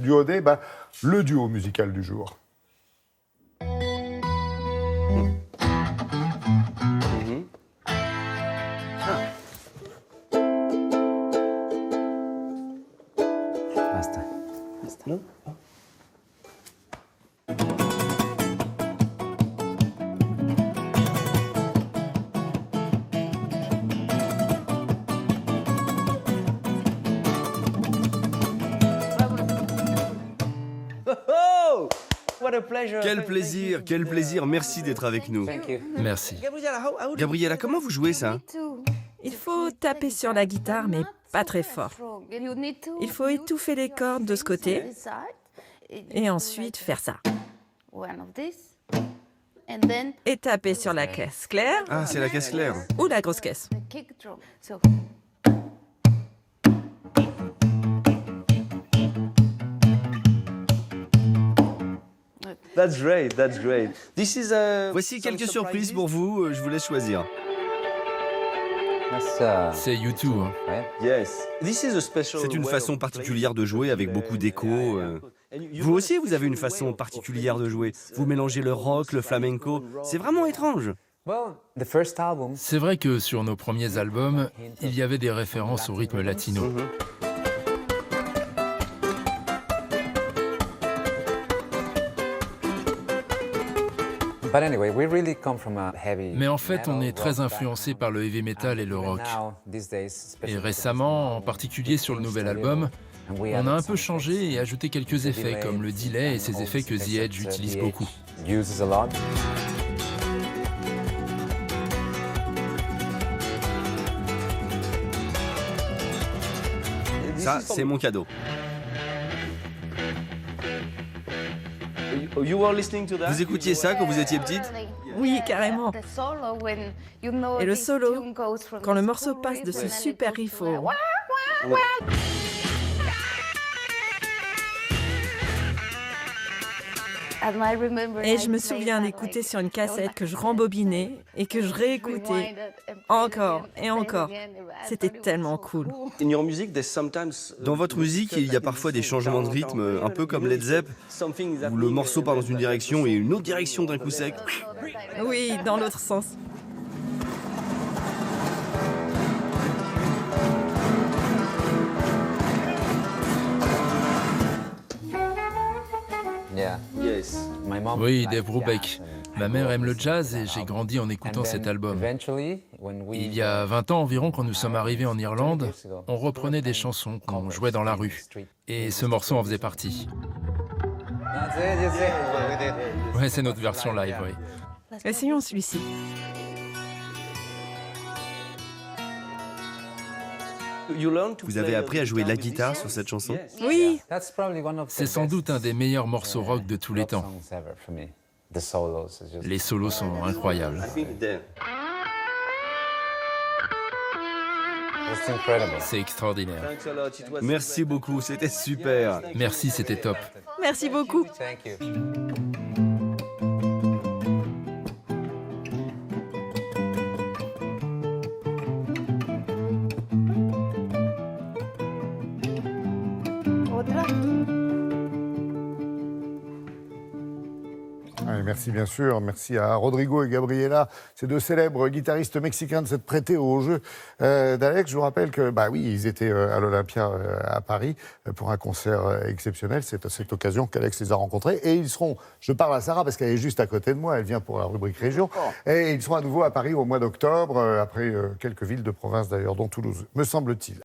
Duo D, le duo musical du jour. Basta. No? Oh! What a pleasure. Quel plaisir, merci d'être avec nous. Thank you. Merci. Gabriella, comment vous jouez ça? Il faut taper sur la guitare, mais pas très fort. Il faut étouffer les cordes de ce côté et ensuite faire ça. Et taper sur la caisse claire Ah, c'est la caisse claire. ou la grosse caisse. That's great, that's great. This is Voici quelques surprises pour vous, je vous laisse choisir. That's, C'est YouTube. right? Yes. This is a special C'est une way façon of particulière de jouer avec beaucoup d'écho. And you Vous aussi, vous avez une façon particulière de jouer. Vous mélangez le rock, le flamenco. C'est vraiment étrange. Well, the first album, C'est vrai que sur nos premiers albums, il y avait des références au rythme latino. but anyway, we really come from a heavy Mais en fait, on est metal, très rock influencé par le heavy metal et le rock. Now, these days, especially Et récemment, en particulier sur le nouvel album, on a un peu changé et ajouté quelques effets, comme le delay et ces effets que The Edge utilise beaucoup. Uses a lot. Ça, c'est mon cadeau. You were listening to that? Vous écoutiez ça quand vous étiez petite? Oui, carrément. Et le solo, quand le morceau passe de ce super riff au... Et je me souviens d'écouter sur une cassette que je rembobinais et que je réécoutais encore et encore. C'était tellement cool. In your music, there's sometimes Dans votre musique, il y a parfois des changements de rythme, un peu comme Led Zepp, something où le morceau part dans une direction et une autre direction d'un coup sec. Oui, dans l'autre sens. Yeah. Yes. My mom Oui, likes Dave Brubeck. jazz and Ma I mère grew aime up le listening jazz to et that j'ai album. grandi en écoutant And cet then album. eventually, when we Il y a 20 ans environ, quand nous sommes arrivés en Irlande, on reprenait des chansons qu'on jouait dans la rue. Et ce morceau en faisait partie. That's it. Ouais, c'est notre version live, oui. Essayons celui-ci. You learn to Vous play avez appris à jouer la with this guitare song? sur cette chanson? Yes. Oui, That's probably one of the C'est sans best, doute un des meilleurs morceaux rock de tous les rock temps. songs ever for me. The solos is just Les solos sont incroyables. I think there. it's incredible. C'est extraordinaire. Thanks a lot. It was Merci beaucoup, c'était super. Merci, c'était top. merci beaucoup. Thank you. Oui, merci bien sûr, merci à Rodrigo et Gabriela, ces deux célèbres guitaristes mexicains de s'être prêtés au jeu d'Alex. Je vous rappelle que, oui, ils étaient à l'Olympia à Paris pour un concert exceptionnel. C'est à cette occasion qu'Alex les a rencontrés. Et ils seront, je parle à Sarah parce qu'elle est juste à côté de moi, elle vient pour la rubrique Région. Et ils seront à nouveau à Paris au mois d'octobre, après quelques villes de province d'ailleurs, dont Toulouse, me semble-t-il.